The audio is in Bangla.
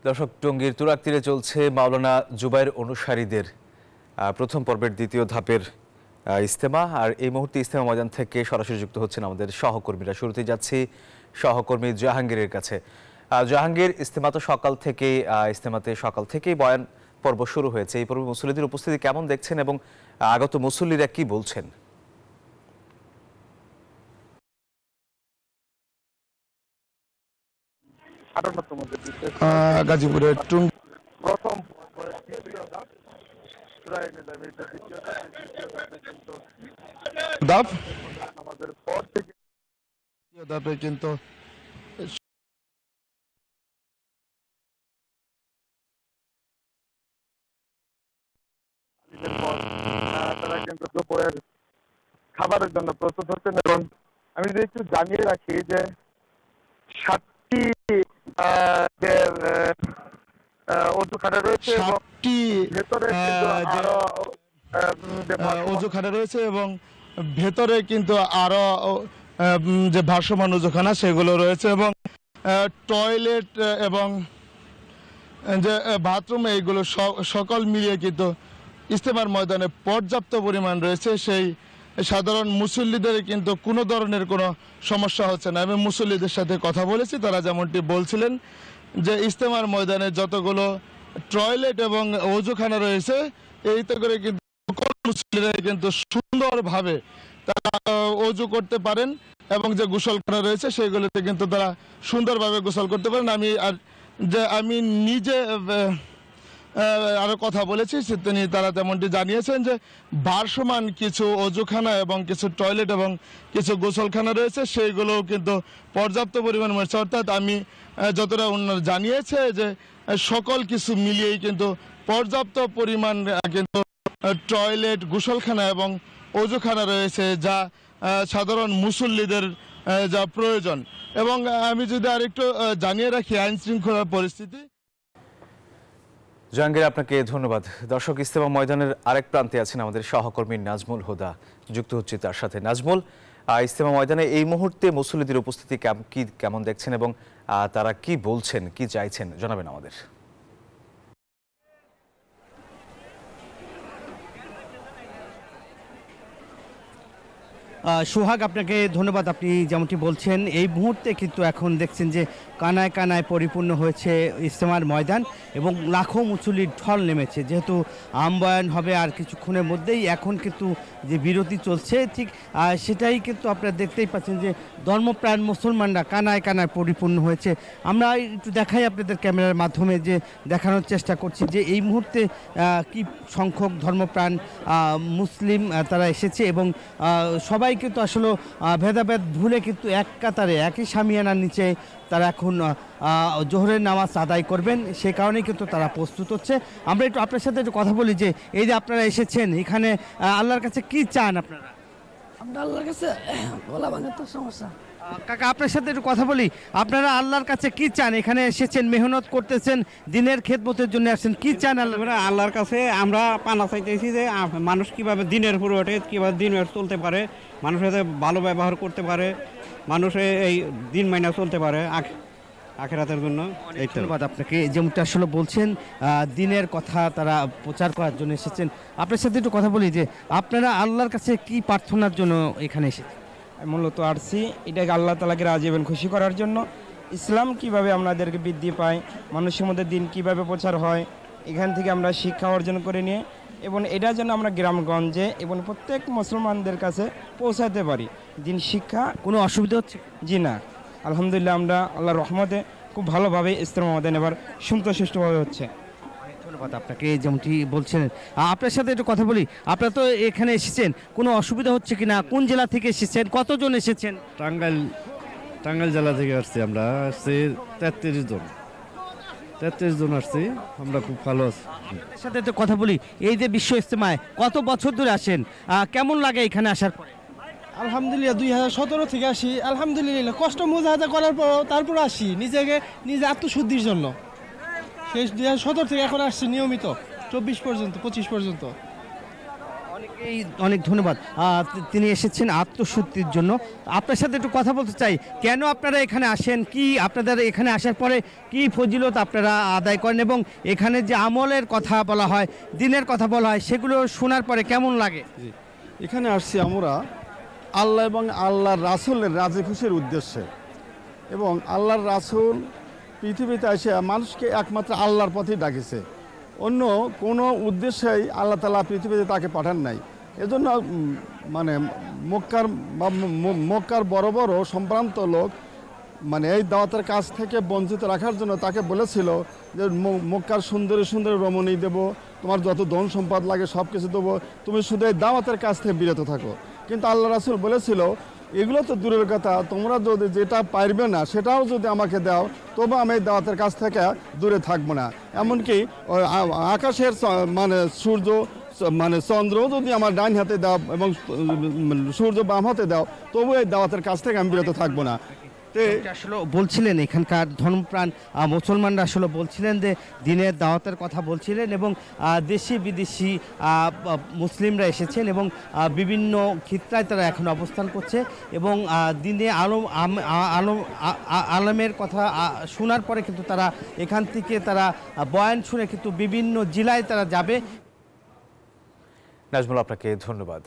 দর্শক, টঙ্গীর তুরাগ তীরে চলছে মাওলানা জুবায়ের অনুসারীদের প্রথম পর্বের দ্বিতীয় ধাপের ইজতেমা। আর এই মুহূর্তে ইজতেমা ময়দান থেকে সরাসরি যুক্ত হচ্ছেন আমাদের সহকর্মীরা। শুরুতেই যাচ্ছি সহকর্মী জাহাঙ্গীরের কাছে। জাহাঙ্গীর, ইজতেমাতে সকাল থেকেই বয়ান পর্ব শুরু হয়েছে। এই পর্বে মুসল্লিদের উপস্থিতি কেমন দেখছেন এবং আগত মুসল্লিরা কি বলছেন? গাজীপুরের প্রথম আমাদের পর থেকে কিন্তু তারা কিন্তু দুপুরের খাবারের জন্য প্রস্তুত হচ্ছেন। এবং আমি যদি একটু জানিয়ে রাখি যে 7টি অজুখানা রয়েছে, ভেতরে অজুখানা রয়েছে এবং ভেতরে কিন্তু আরো যে ভাসমান অজুখানা সেগুলো রয়েছে এবং টয়লেট এবং যে বাথরুম, এইগুলো সকল মিলিয়ে কিন্তু ইজতেমার ময়দানে পর্যাপ্ত পরিমাণ রয়েছে। সেই সাধারণ মুসল্লিদের কিন্তু কোনো ধরনের কোনো সমস্যা হচ্ছে না। আমি মুসল্লিদের সাথে কথা বলেছি, তারা যেমনটি বলছিলেন যে ইজতেমার ময়দানে যতগুলো টয়লেট এবং অজুখানা রয়েছে, এইতে করে কিন্তু সকল মুসল্লিরা কিন্তু সুন্দরভাবে তারা অজু করতে পারেন এবং যে গোসলখানা রয়েছে সেগুলোতে কিন্তু তারা সুন্দরভাবে গোসল করতে পারেন। আমি নিজে আরো কথা বলেছি, তারা তেমনটি জানিয়েছেন যে ভাসমান কিছু অজুখানা এবং কিছু টয়লেট এবং কিছু গোসলখানা রয়েছে, সেইগুলোও কিন্তু পর্যাপ্ত পরিমাণ রয়েছে। অর্থাৎ আমি যতটা জানিয়েছে যে সকল কিছু মিলিয়েই কিন্তু পর্যাপ্ত পরিমাণ কিন্তু টয়লেট, গোসলখানা এবং অজুখানা রয়েছে, যা সাধারণ মুসল্লিদের যা প্রয়োজন। এবং আমি যদি আরেকটু জানিয়ে রাখি আইন শৃঙ্খলার পরিস্থিতি। জাহাঙ্গীর, আপনাকে ধন্যবাদ। দর্শক, ইজতেমা ময়দানের আরেক প্রান্তে আছেন আমাদের সহকর্মী নাজমুল হুদা, যুক্ত হচ্ছে তার সাথে। নাজমুল, ইজতেমা ময়দানে এই মুহূর্তে মুসল্লিদের উপস্থিতি কেমন দেখছেন এবং তারা কি বলছেন, কি চাইছেন, জানাবেন আমাদের। সোহাগ, আপনাকে ধন্যবাদ। আপনি যেমনটি বলছেন, এই মুহূর্তে কিন্তু এখন দেখছেন যে কানায় কানায় পরিপূর্ণ হয়েছে ইজতেমার ময়দান এবং লাখো মুসল্লির ঢল নেমেছে। যেহেতু আমবয়ান হবে আর কিছুক্ষণের মধ্যেই, এখন কিন্তু যে বিরতি চলছে ঠিক সেটাই কিন্তু আপনারা দেখতেই পাচ্ছেন যে ধর্মপ্রাণ মুসলমানরা কানায় কানায় পরিপূর্ণ হয়েছে। আমরা একটু দেখাই আপনাদের ক্যামেরার মাধ্যমে, যে দেখানোর চেষ্টা করছি যে এই মুহূর্তে কি সংখ্যক ধর্মপ্রাণ মুসলিম তারা এসেছে এবং সবাই কিন্তু আসলে ভেদাভেদ ভুলে কিন্তু এক কাতারে একই শামিয়ানার নিচে তারা এখন জোহরের নামাজ আদায় করবেন, সে কারণেই কিন্তু তারা প্রস্তুত হচ্ছে। আমরা একটু আপনার সাথে একটু কথা বলি যে এই যে আপনারা এসেছেন এখানে, আল্লাহর কাছে কি চান আপনারা? আমরা আল্লাহর কাছে বলা ভাঙার তো সমস্যা। কাকা, আপনার সাথে একটু কথা বলি, আপনারা আল্লাহর কাছে কি চান? এখানে এসেছেন, মেহনত করতেছেন, দিনের খেদমতের জন্য আসছেন, কি চান আল্লাহর কাছে? আমরা পানা চাইতেছি যে মানুষ কিভাবে দিনের উপরে ওঠে, কিভাবে দিনের চলতে পারে, মানুষের সাথে ভালো ব্যবহার করতে পারে, মানুষের এই দিন মাইনা চলতে পারে আখিরাতের জন্য। ধন্যবাদ আপনাকে। যেমনটা আসলে বলছেন দিনের কথা তারা প্রচার করার জন্য এসেছেন। আপনার সাথে একটু কথা বলি যে আপনারা আল্লাহর কাছে কি প্রার্থনার জন্য এখানে এসেছেন? মূলত আসছি এটাকে আল্লাহ তাআলাকে রাজি এবং খুশি করার জন্য। ইসলাম কিভাবে আমাদেরকে বৃদ্ধি পায়, মানুষের মধ্যে দিন কিভাবে প্রচার হয়, এখান থেকে আমরা শিক্ষা অর্জন করে নিয়ে এবং এটা যেন আমরা গ্রামগঞ্জে এবং প্রত্যেক মুসলমানদের কাছে পৌঁছাতে পারি দিন শিক্ষা। কোনো অসুবিধা হচ্ছে? জি না, আলহামদুলিল্লাহ আমরা আল্লাহর রহমতে খুব ভালোভাবে ইজতেমা আমাদের এবার সুষ্ঠুভাবে হচ্ছে। ধন্যবাদ আপনাকে। যেমনটি বলছেন, আপনার সাথে একটু কথা বলি, আপনারা তো এখানে এসেছেন, কোনো অসুবিধা হচ্ছে কিনা? কোন জেলা থেকে এসেছেন, কতজন এসেছেন? টাঙ্গাইল জেলা থেকে আসছি। আমরা আসছি 33 জন আসছি। আমরা খুব ভালো আছি। সাথে একটু কথা বলি, এই যে বিশ্ব ইজতেমায় কত বছর ধরে আসেন, কেমন লাগে এখানে আসার পরে? আলহামদুলিল্লাহ 2017 থেকে আসি। আলহামদুলিল্লাহ কষ্ট মুজাহাদা করার পর তারপর আসি নিজে আত্মশুদ্ধির জন্য। সেই 2017 থেকে এখন আসছি নিয়মিত 24 পর্যন্ত 25 পর্যন্ত। অনেকে এই অনেক ধন্যবাদ। তিনি এসেছেন আত্মশুদ্ধির জন্য। আপনার সাথে একটু কথা বলতে চাই, কেন আপনারা এখানে আসেন, কি আপনাদের এখানে আসার পরে কি ফজিলত আপনারা আদায় করেন, এবং এখানে যে আমলের কথা বলা হয়, দিনের কথা বলা হয়, সেগুলো শোনার পরে কেমন লাগে? এখানে আসছি আমরা আল্লাহ এবং আল্লাহর রাসূলের রাজি খুশির উদ্দেশ্যে, এবং আল্লাহর রাসূল পৃথিবীতে এসে মানুষকে একমাত্র আল্লাহর পথেই ডাকিছে, অন্য কোনো উদ্দেশ্যেই আল্লাহ তাআলা পৃথিবীতে তাকে পাঠান নাই। এজন্য মানে মক্কার বড় বড় সম্ভ্রান্ত লোক মানে এই দাওয়াতের কাজ থেকে বঞ্চিত রাখার জন্য তাকে বলেছিল যে মক্কার সুন্দরী সুন্দরী রমণী দেব, তোমার যত ধন সম্পদ লাগে সব কিছু দেবো, তুমি শুধু এই দাওয়াতের কাজ থেকে বিরত থাকো। কিন্তু আল্লাহ রাসূল বলেছিল, এগুলো তো দূরের কথা, তোমরা যদি যেটা পারবে না সেটাও যদি আমাকে দাও, তবু আমি এই দাওয়াতের কাছ থেকে দূরে থাকবো না। এমনকি আকাশের মানে সূর্য মানে চন্দ্রও যদি আমার ডান হাতে দাও এবং সূর্য বাম হাতে দাও, তবু এই দাওয়াতের কাছ থেকে আমি বিরত থাকবো না। আসলে বলছিলেন এখানকার ধর্মপ্রাণ মুসলমানরা আসলে বলছিলেন যে দিনের দাওয়াতের কথা বলছিলেন, এবং দেশি বিদেশি মুসলিমরা এসেছেন এবং বিভিন্ন ক্ষেত্রায় তারা এখন অবস্থান করছে, এবং দিনে আলমের কথা শোনার পরে কিন্তু তারা এখান থেকে তারা বয়ান শুনে কিন্তু বিভিন্ন জেলায় তারা যাবে। নাজমুল, আপনাকে ধন্যবাদ।